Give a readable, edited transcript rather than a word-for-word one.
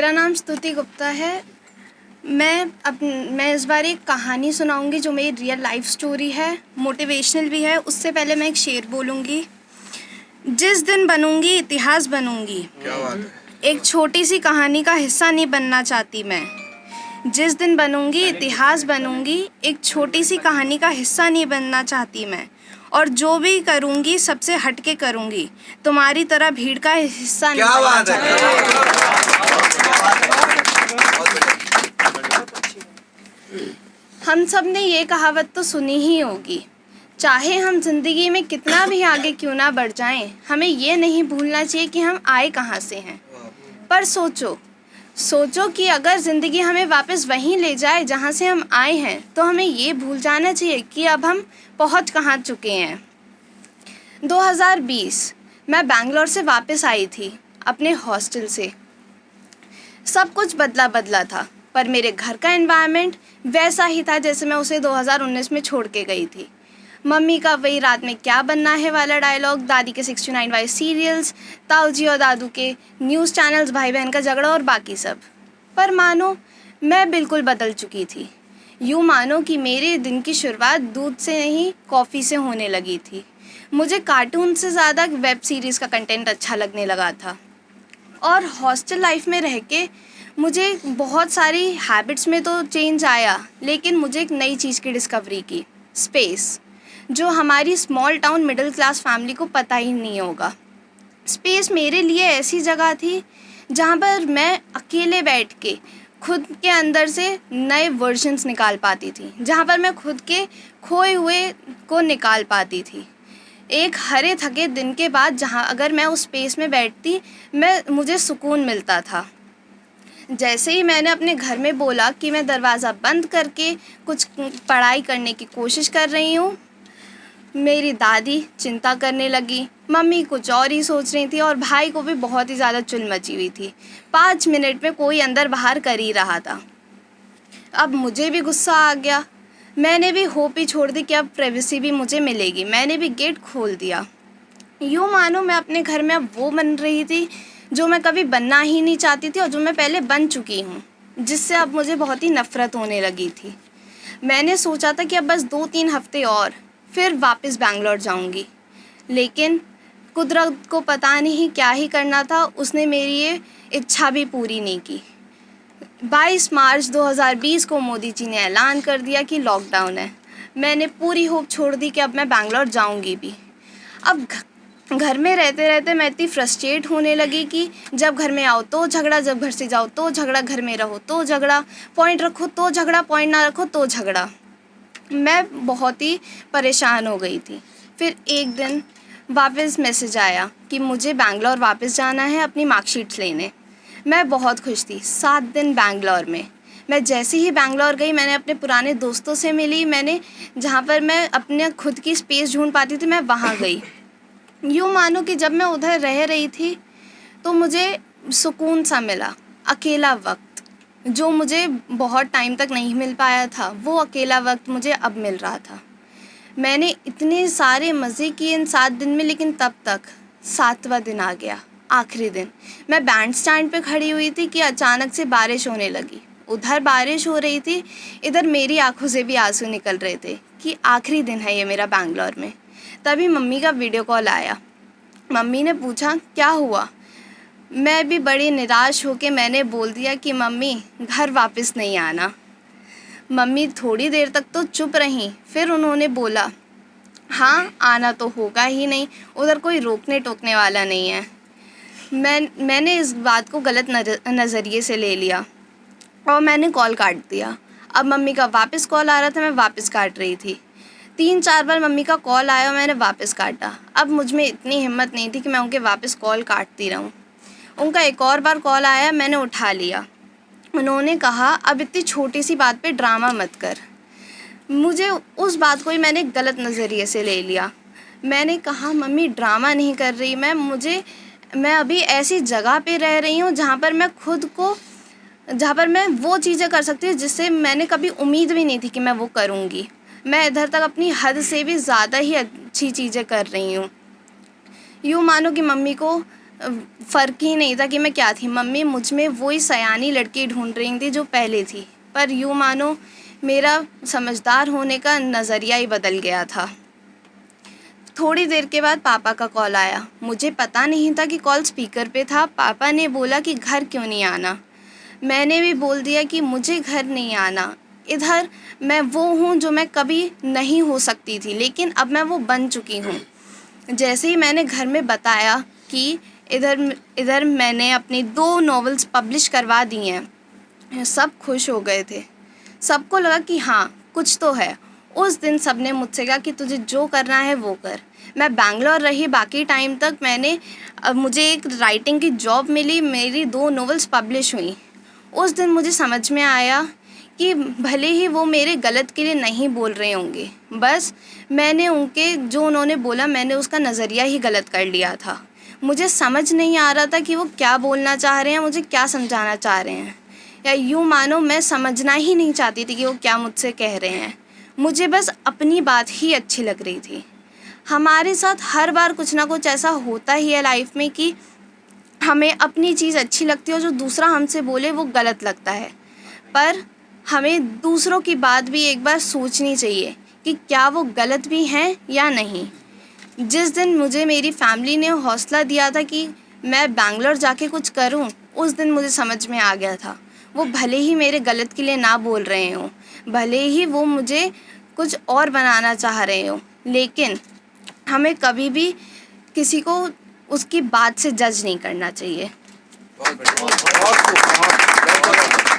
मेरा नाम स्तुति गुप्ता है। मैं इस बार एक कहानी सुनाऊंगी जो मेरी रियल लाइफ स्टोरी है, मोटिवेशनल भी है। उससे पहले मैं एक शेर बोलूँगी। जिस दिन बनूंगी इतिहास बनूंगी। क्या बात है। एक छोटी सी कहानी का हिस्सा नहीं बनना चाहती मैं। जिस दिन बनूंगी इतिहास बनूंगी, एक छोटी सी कहानी का हिस्सा नहीं बनना चाहती मैं। और जो भी करूंगी सबसे हटके करूंगी, तुम्हारी तरह भीड़ का हिस्सा नहीं बनना चाहती। हम सब ने ये कहावत तो सुनी ही होगी। चाहे हम जिंदगी में कितना भी आगे क्यों ना बढ़ जाएं, हमें ये नहीं भूलना चाहिए कि हम आए कहाँ से हैं। पर सोचो कि अगर ज़िंदगी हमें वापस वहीं ले जाए जहाँ से हम आए हैं, तो हमें ये भूल जाना चाहिए कि अब हम पहुँच कहाँ चुके हैं। 2020 मैं बैंगलोर से वापस आई थी अपने हॉस्टल से। सब कुछ बदला था, पर मेरे घर का एनवायरनमेंट वैसा ही था जैसे मैं उसे 2019 में छोड़ के गई थी। मम्मी का वही रात में क्या बनना है वाला डायलॉग, दादी के 69 वाई सीरियल्स, ताऊजी और दादू के न्यूज़ चैनल्स, भाई बहन का झगड़ा और बाकी सब। पर मानो मैं बिल्कुल बदल चुकी थी। यूँ मानो कि मेरे दिन की शुरुआत दूध से नहीं कॉफ़ी से होने लगी थी। मुझे कार्टून से ज़्यादा वेब सीरीज़ का कंटेंट अच्छा लगने लगा था। और हॉस्टल लाइफ में रह के मुझे बहुत सारी हैबिट्स में तो चेंज आया, लेकिन मुझे एक नई चीज़ की डिस्कवरी की, स्पेस, जो हमारी small town middle class family को पता ही नहीं होगा। स्पेस मेरे लिए ऐसी जगह थी जहाँ पर मैं अकेले बैठ के खुद के अंदर से नए वर्जन्स निकाल पाती थी, जहाँ पर मैं खुद के खोए हुए को निकाल पाती थी। एक हरे थके दिन के बाद जहाँ अगर मैं उस स्पेस में बैठती, मुझे सुकून मिलता था। जैसे ही मैंने अपने घर में बोला कि मैं दरवाज़ा बंद करके कुछ पढ़ाई करने की कोशिश कर रही हूँ, मेरी दादी चिंता करने लगी, मम्मी कुछ और ही सोच रही थी और भाई को भी बहुत ही ज़्यादा चुल मची हुई थी। 5 मिनट में कोई अंदर बाहर कर ही रहा था। अब मुझे भी गुस्सा आ गया। मैंने भी होप ही छोड़ दी कि अब प्राइवेसी भी मुझे मिलेगी। मैंने भी गेट खोल दिया। यूँ मानो मैं अपने घर में अब वो बन रही थी जो मैं कभी बनना ही नहीं चाहती थी और जो मैं पहले बन चुकी हूँ, जिससे अब मुझे बहुत ही नफ़रत होने लगी थी। मैंने सोचा था कि अब बस 2-3 हफ्ते और फिर वापस बैंगलोर जाऊँगी, लेकिन कुदरत को पता नहीं क्या ही करना था, उसने मेरी ये इच्छा भी पूरी नहीं की। 22 मार्च 2020 को मोदी जी ने ऐलान कर दिया कि लॉकडाउन है। मैंने पूरी होप छोड़ दी कि अब मैं बैंगलोर जाऊँगी भी। अब घर में रहते रहते मैं इतनी फ्रस्ट्रेट होने लगी कि जब घर में आओ तो झगड़ा, जब घर से जाओ तो झगड़ा, घर में रहो तो झगड़ा, पॉइंट रखो तो झगड़ा, पॉइंट ना रखो तो झगड़ा। मैं बहुत ही परेशान हो गई थी। फिर एक दिन वापस मैसेज आया कि मुझे बैंगलोर वापस जाना है अपनी मार्कशीट्स लेने। मैं बहुत खुश थी। 7 दिन बैंगलोर में। मैं जैसे ही बैंगलोर गई, मैंने अपने पुराने दोस्तों से मिली। मैंने जहाँ पर मैं अपने खुद की स्पेस ढूंढ पाती थी, मैं वहाँ गई। यूँ मानो कि जब मैं उधर रह रही थी तो मुझे सुकून सा मिला। अकेला वक्त जो मुझे बहुत टाइम तक नहीं मिल पाया था, वो अकेला वक्त मुझे अब मिल रहा था। मैंने इतने सारे मज़े किए इन 7 दिन में, लेकिन तब तक 7वां दिन आ गया, आखिरी दिन। मैं बैंड स्टैंड पे खड़ी हुई थी कि अचानक से बारिश होने लगी। उधर बारिश हो रही थी, इधर मेरी आंखों से भी आंसू निकल रहे थे कि आखिरी दिन है ये मेरा बैंगलोर में। तभी मम्मी का वीडियो कॉल आया। मम्मी ने पूछा क्या हुआ। मैं भी बड़ी निराश होकर मैंने बोल दिया कि मम्मी घर वापस नहीं आना। मम्मी थोड़ी देर तक तो चुप रहीं, फिर उन्होंने बोला हाँ आना तो होगा ही नहीं, उधर कोई रोकने टोकने वाला नहीं है। मैंने इस बात को गलत नज़रिए से ले लिया और मैंने कॉल काट दिया। अब मम्मी का वापस कॉल आ रहा था, मैं वापस काट रही थी। 3-4 बार मम्मी का कॉल आया और मैंने वापस काटा। अब मुझ में इतनी हिम्मत नहीं थी कि मैं उनके वापस कॉल काटती रहूं। उनका एक और बार कॉल आया, मैंने उठा लिया। उन्होंने कहा अब इतनी छोटी सी बात पे ड्रामा मत कर। मुझे उस बात को ही मैंने गलत नज़रिए से ले लिया। मैंने कहा मम्मी ड्रामा नहीं कर रही मैं अभी ऐसी जगह पे रह रही हूँ जहाँ पर मैं वो चीज़ें कर सकती हूँ जिससे मैंने कभी उम्मीद भी नहीं थी कि मैं वो करूँगी। मैं इधर तक अपनी हद से भी ज़्यादा ही अच्छी चीज़ें कर रही हूँ। यूँ मानो कि मम्मी को फ़र्क ही नहीं था कि मैं क्या थी। मम्मी मुझ में वही सयानी लड़की ढूंढ रही थी जो पहले थी, पर यूँ मानो मेरा समझदार होने का नज़रिया ही बदल गया था। थोड़ी देर के बाद पापा का कॉल आया। मुझे पता नहीं था कि कॉल स्पीकर पे था। पापा ने बोला कि घर क्यों नहीं आना। मैंने भी बोल दिया कि मुझे घर नहीं आना। इधर मैं वो हूँ जो मैं कभी नहीं हो सकती थी, लेकिन अब मैं वो बन चुकी हूँ। जैसे ही मैंने घर में बताया कि इधर मैंने अपनी 2 नॉवेल्स पब्लिश करवा दी हैं, सब खुश हो गए थे। सबको लगा कि हाँ, कुछ तो है। उस दिन सबने मुझसे कहा कि तुझे जो करना है वो कर। मैं बैंगलोर रही बाकी टाइम तक। मुझे एक राइटिंग की जॉब मिली, मेरी 2 नॉवेल्स पब्लिश हुई। उस दिन मुझे समझ में आया कि भले ही वो मेरे गलत के लिए नहीं बोल रहे होंगे, बस मैंने जो उन्होंने बोला मैंने उसका नज़रिया ही गलत कर लिया था। मुझे समझ नहीं आ रहा था कि वो क्या बोलना चाह रहे हैं, मुझे क्या समझाना चाह रहे हैं, या यूँ मानो मैं समझना ही नहीं चाहती थी कि वो क्या मुझसे कह रहे हैं। मुझे बस अपनी बात ही अच्छी लग रही थी। हमारे साथ हर बार कुछ ना कुछ ऐसा होता ही है लाइफ में कि हमें अपनी चीज़ अच्छी लगती है और जो दूसरा हमसे बोले वो गलत लगता है। पर हमें दूसरों की बात भी एक बार सोचनी चाहिए कि क्या वो गलत भी हैं या नहीं। जिस दिन मुझे मेरी फैमिली ने हौसला दिया था कि मैं बैंगलोर जाके कुछ करूं, उस दिन मुझे समझ में आ गया था वो भले ही मेरे गलत के लिए ना बोल रहे हों, भले ही वो मुझे कुछ और बनाना चाह रहे हों, लेकिन हमें कभी भी किसी को उसकी बात से जज नहीं करना चाहिए। बहुत बढ़िया, बहुत खूब, बहुत